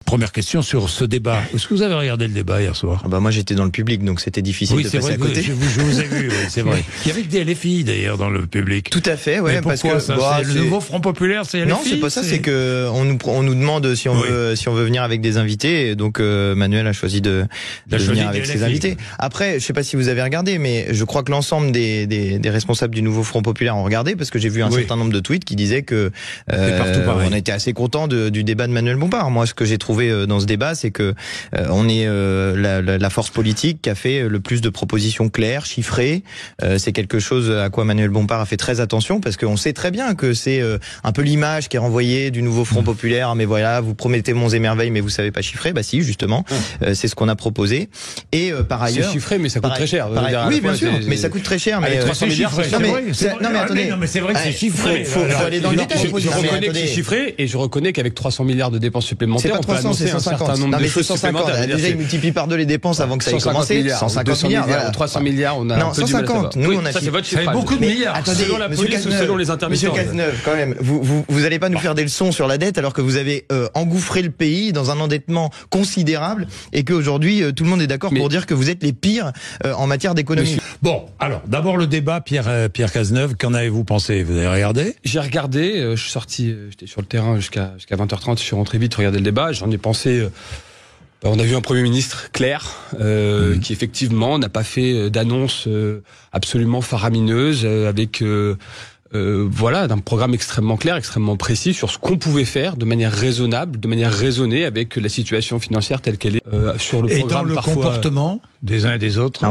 Première question sur ce débat. Est-ce que vous avez regardé le débat hier soir? Moi j'étais dans le public, donc c'était difficile de passer à côté. Je vous ai vu, oui, c'est vrai. Il y avait des LFI d'ailleurs dans le public. Tout à fait, ouais. Parce que c'est le nouveau Front Populaire, c'est LFI. Non, c'est pas ça. C'est que on nous demande si on veut venir avec des invités. Et donc Manuel a choisi de venir avec ses invités. Après, je sais pas si vous avez regardé, mais je crois que l'ensemble des responsables du nouveau Front Populaire ont regardé, parce que j'ai vu un certain nombre de tweets qui disaient que on était assez content du débat de Manuel Bompard. Moi, ce que j'ai trouvé dans ce débat, c'est que on est la force politique qui a fait le plus de propositions claires, chiffrées. C'est quelque chose à quoi Manuel Bompard a fait très attention, parce qu'on sait très bien que c'est un peu l'image qui est renvoyée du nouveau Front Populaire. Mais voilà, vous promettez monts et merveilles, mais vous savez pas chiffrer. Bah si, justement, c'est ce qu'on a proposé. Et par ailleurs, c'est chiffré, mais ça coûte très cher. Oui, bien sûr, mais ça coûte très cher. Mais 300 milliards, non mais attendez, c'est vrai que c'est chiffré. Faut aller dans le détail. Je reconnais que c'est chiffré, et je reconnais qu'avec 300 milliards de dépenses supplémentaires, on peut annoncer un certain nombre de choses supplémentaires. Déjà, il multiplie par 2 les dépenses avant que ça ait commencé. 150 milliards. 300 milliards, on a un peu du mal à savoir. Nous, on a ça, c'est votre chiffrage. Beaucoup de milliards. Selon la police ou selon les intermittents. Monsieur Cazeneuve, quand même, vous allez pas nous faire des leçons sur la dette alors que vous avez engouffré le pays dans un endettement considérable, et qu'aujourd'hui tout le monde est d'accord pour dire que vous êtes les pires en matière d'économie. Bon, alors d'abord le débat, Pierre Cazeneuve, qu'en avez-vous pensé? Vous avez regardé? J'ai regardé, je suis sorti, j'étais sur le terrain jusqu'à 20h30, je suis rentré vite regarder le débat, j'en ai pensé. On a vu un Premier ministre clair, qui effectivement n'a pas fait d'annonce absolument faramineuse, avec d'un programme extrêmement clair, extrêmement précis sur ce qu'on pouvait faire de manière raisonnable, de manière raisonnée, avec la situation financière telle qu'elle est sur le programme. Et dans le comportement des uns et des autres.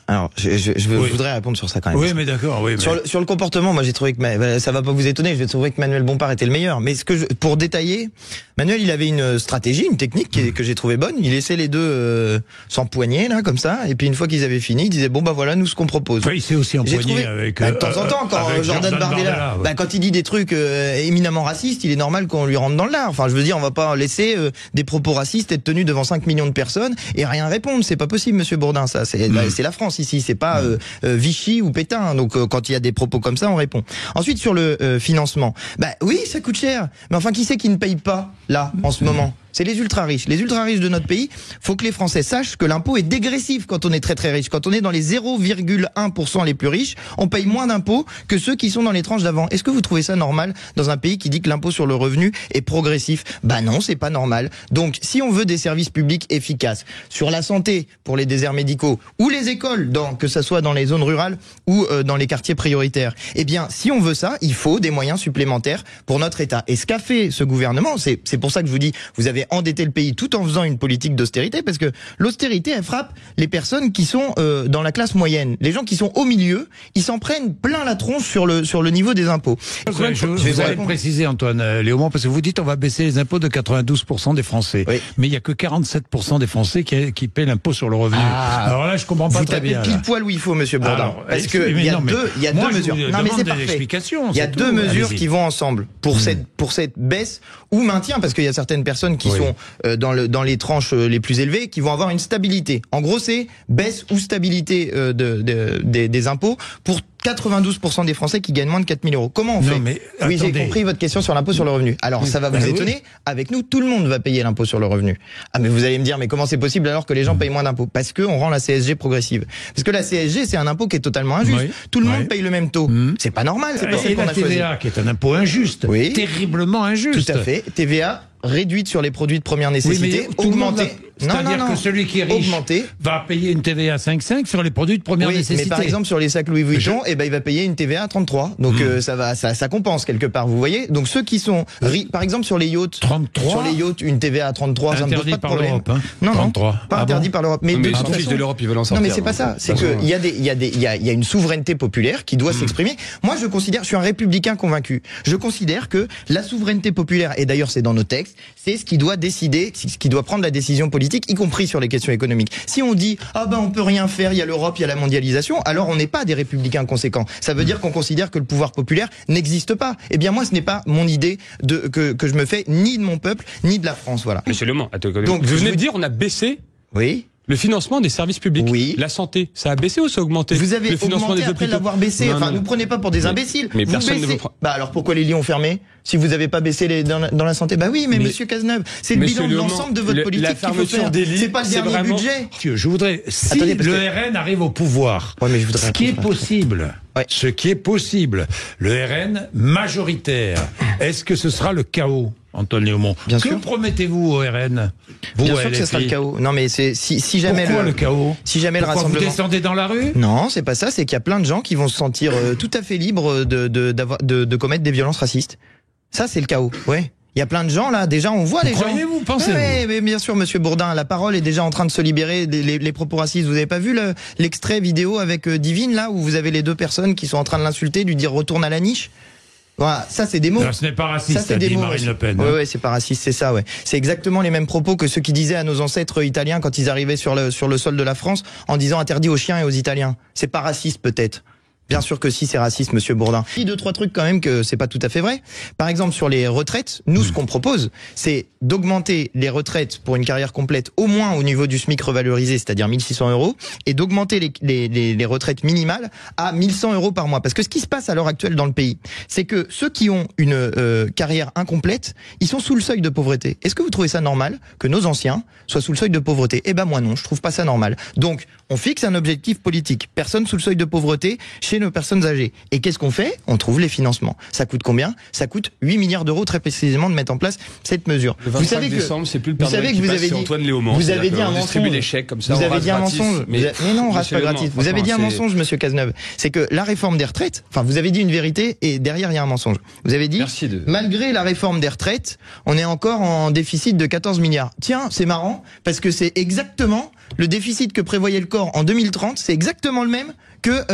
Alors je voudrais répondre sur ça quand même. Oui, mais d'accord. Oui, sur le comportement, moi j'ai trouvé que ça va pas vous étonner, j'ai trouvé que Manuel Bompard était le meilleur. Mais pour détailler, Manuel, il avait une stratégie, une technique que j'ai trouvé bonne. Il laissait les deux s'empoigner là comme ça, et puis une fois qu'ils avaient fini, il disait bon voilà nous ce qu'on propose. Il s'est aussi empoigné avec de temps en temps quand Jordan Bardella, quand il dit des trucs éminemment racistes, il est normal qu'on lui rentre dans le lard. Enfin, je veux dire, on va pas laisser des propos racistes être tenus devant 5 millions de personnes et rien répondre. C'est pas possible, Monsieur Bourdin. Ça, c'est la France ici. C'est pas Vichy ou Pétain. Donc, quand il y a des propos comme ça, on répond. Ensuite, sur le financement, oui, ça coûte cher. Mais enfin, qui c'est qui ne paye pas là en ce moment? C'est les ultra-riches. Les ultra-riches de notre pays, faut que les Français sachent que l'impôt est dégressif quand on est très très riche. Quand on est dans les 0,1% les plus riches, on paye moins d'impôts que ceux qui sont dans les tranches d'avant. Est-ce que vous trouvez ça normal dans un pays qui dit que l'impôt sur le revenu est progressif? Non, c'est pas normal. Donc, si on veut des services publics efficaces, sur la santé, pour les déserts médicaux, ou les écoles, que ça soit dans les zones rurales ou dans les quartiers prioritaires, si on veut ça, il faut des moyens supplémentaires pour notre État. Et ce qu'a fait ce gouvernement, c'est pour ça que je vous dis, vous avez endetté le pays tout en faisant une politique d'austérité, parce que l'austérité, elle frappe les personnes qui sont dans la classe moyenne. Les gens qui sont au milieu, ils s'en prennent plein la tronche sur le niveau des impôts. Je vais vous préciser, Antoine Léaumont, parce que vous dites on va baisser les impôts de 92% des Français. Oui. Mais il n'y a que 47% des Français qui paient l'impôt sur le revenu. Alors là, je comprends pas très bien. Vous tapez pile poil où il faut, Monsieur Bourdin. Parce que il y a deux mesures. Non, mais c'est parfait. Il y a deux mesures qui vont ensemble pour cette baisse ou maintien, parce qu'il y a certaines personnes qui sont dans les tranches les plus élevées, qui vont avoir une stabilité. En gros, c'est baisse ou stabilité des impôts pour 92% des Français qui gagnent moins de 4 000 euros. Comment on fait? Oui, j'ai compris votre question sur l'impôt sur le revenu. Alors, ça va vous étonner. Avec nous, tout le monde va payer l'impôt sur le revenu. Mais vous allez me dire, mais comment c'est possible alors que les gens payent moins d'impôts? Parce qu'on rend la CSG progressive. Parce que la CSG, c'est un impôt qui est totalement injuste. Tout le monde paye le même taux. C'est pas normal. C'est pas ça qu'on a choisi. TVA, qui est un impôt injuste. Oui. Terriblement injuste. Tout à fait. TVA réduite sur les produits de première nécessité, augmentée. C'est-à-dire que celui qui est riche va payer une TVA 5,5 sur les produits de première nécessité. Mais par exemple sur les sacs Louis Vuitton, il va payer une TVA 33. Donc ça compense quelque part, vous voyez. Donc ceux qui sont par exemple sur les yachts, 33, sur les yachts, une TVA à 33, ça ne pose pas de problème. Non, 33. Pas interdit par l'Europe. Mais les fils de l'Europe, ils veulent en sortir. Non, mais c'est pas ça. C'est que il y a une souveraineté populaire qui doit s'exprimer. Moi, je suis un républicain convaincu. Je considère que la souveraineté populaire, et d'ailleurs c'est dans nos textes, c'est ce qui doit décider, ce qui doit prendre la décision politique, y compris sur les questions économiques. Si on dit on peut rien faire, il y a l'Europe, il y a la mondialisation, alors on n'est pas des républicains conséquents. Ça veut dire qu'on considère que le pouvoir populaire n'existe pas. Eh bien moi, ce n'est pas mon idée que je me fais ni de mon peuple ni de la France. Voilà. Monsieur Léaumont, donc vous venez de dire on a baissé. Oui. Le financement des services publics. Oui. La santé, ça a baissé ou ça a augmenté? Vous avez le financement augmenté des après hôpitaux. l'avoir baissé. Non, enfin, non. nous prenez pas pour des imbéciles. Mais vous personne baissez. ne vous prend. Bah alors pourquoi les lits ont fermé? Si vous n'avez pas baissé dans la santé, bah oui, mais Monsieur Cazeneuve, c'est le bilan de l'ensemble de votre politique qu'il faut faire. C'est pas le dernier budget. Je voudrais, si Attendez, le RN arrive au pouvoir, ouais, mais je voudrais ce qui est possible, ouais. ce qui est possible, le RN majoritaire, est-ce que ce sera le chaos, Antoine Léaumont? Bien que sûr. promettez-vous au RN? Vous, Bien sûr que ce sera le chaos. Non, mais c'est si jamais Pourquoi le chaos? Si jamais Pourquoi le rassemblement. Vous descendez dans la rue? Non, c'est pas ça. C'est qu'il y a plein de gens qui vont se sentir tout à fait libres de commettre des violences racistes. Ça, c'est le chaos. Ouais. Il y a plein de gens là. Déjà, on voit les gens. Croyez-vous, pensez-vous? Oui, mais bien sûr, Monsieur Bourdin. La parole est déjà en train de se libérer les propos racistes. Vous avez pas vu l'extrait vidéo avec Divine là où vous avez les deux personnes qui sont en train de l'insulter, lui dire retourne à la niche? Voilà, ça c'est des mots. Alors, ce n'est pas raciste, ça, c'est des dit mots. Marine Le Pen. Ouais, ouais, c'est pas raciste, c'est ça, ouais. C'est exactement les mêmes propos que ceux qui disaient à nos ancêtres italiens quand ils arrivaient sur le sol de la France en disant interdit aux chiens et aux Italiens. C'est pas raciste peut-être. Bien sûr que si, c'est raciste, Monsieur Bourdin. Il y a 2-3 trucs quand même que c'est pas tout à fait vrai. Par exemple, sur les retraites, nous, ce qu'on propose, c'est d'augmenter les retraites pour une carrière complète au moins au niveau du SMIC revalorisé, c'est-à-dire 1600 €, et d'augmenter les retraites minimales à 1100 € par mois. Parce que ce qui se passe à l'heure actuelle dans le pays, c'est que ceux qui ont une carrière incomplète, ils sont sous le seuil de pauvreté. Est-ce que vous trouvez ça normal que nos anciens soient sous le seuil de pauvreté? Eh ben moi non, je trouve pas ça normal. Donc, on fixe un objectif politique. Personne sous le seuil de pauvreté chez nos personnes âgées. Et qu'est-ce qu'on fait? On trouve les financements. Ça coûte combien? Ça coûte 8 milliards d'euros très précisément de mettre en place cette mesure. Le 25 décembre, c'est plus le Père Noël qui passe, c'est Antoine Léaumont. Vous avez dit un distribue mensonge. des chèques comme ça. Vous avez dit un gratis, mensonge. Mais non, on reste pas gratis. Vous avez dit un mensonge, Monsieur Cazeneuve. C'est que la réforme des retraites, enfin, vous avez dit une vérité et derrière il y a un mensonge. Vous avez dit, malgré la réforme des retraites, on est encore en déficit de 14 milliards. Tiens, c'est marrant parce que c'est exactement le déficit que prévoyait le corps en 2030, c'est exactement le même que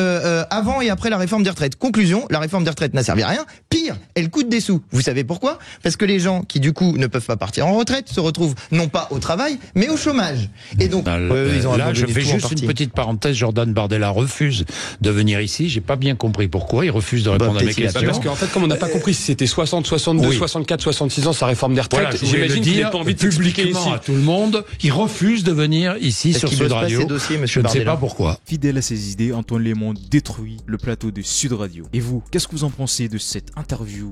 avant et après la réforme des retraites. Conclusion, la réforme des retraites n'a servi à rien. Pire, elle coûte des sous. Vous savez pourquoi? Parce que les gens qui du coup ne peuvent pas partir en retraite se retrouvent non pas au travail, mais au chômage. Et donc, ils ont là, je fais juste une petite parenthèse. Jordan Bardella refuse de venir ici. J'ai pas bien compris pourquoi. Il refuse de répondre à mes questions. Parce qu'en fait, comme on n'a pas compris si c'était 60, 62, 64, 66 ans sa réforme des retraites, voilà, j'imagine qu'il n'a pas envie de s'expliquer ici. À tout le monde, il refuse de venir ici sur Sud Radio. Je ne sais pas pourquoi. Fidèle à ses idées, Antoine Léaumont détruit le plateau de Sud Radio. Et vous, qu'est-ce que vous en pensez de cette interview?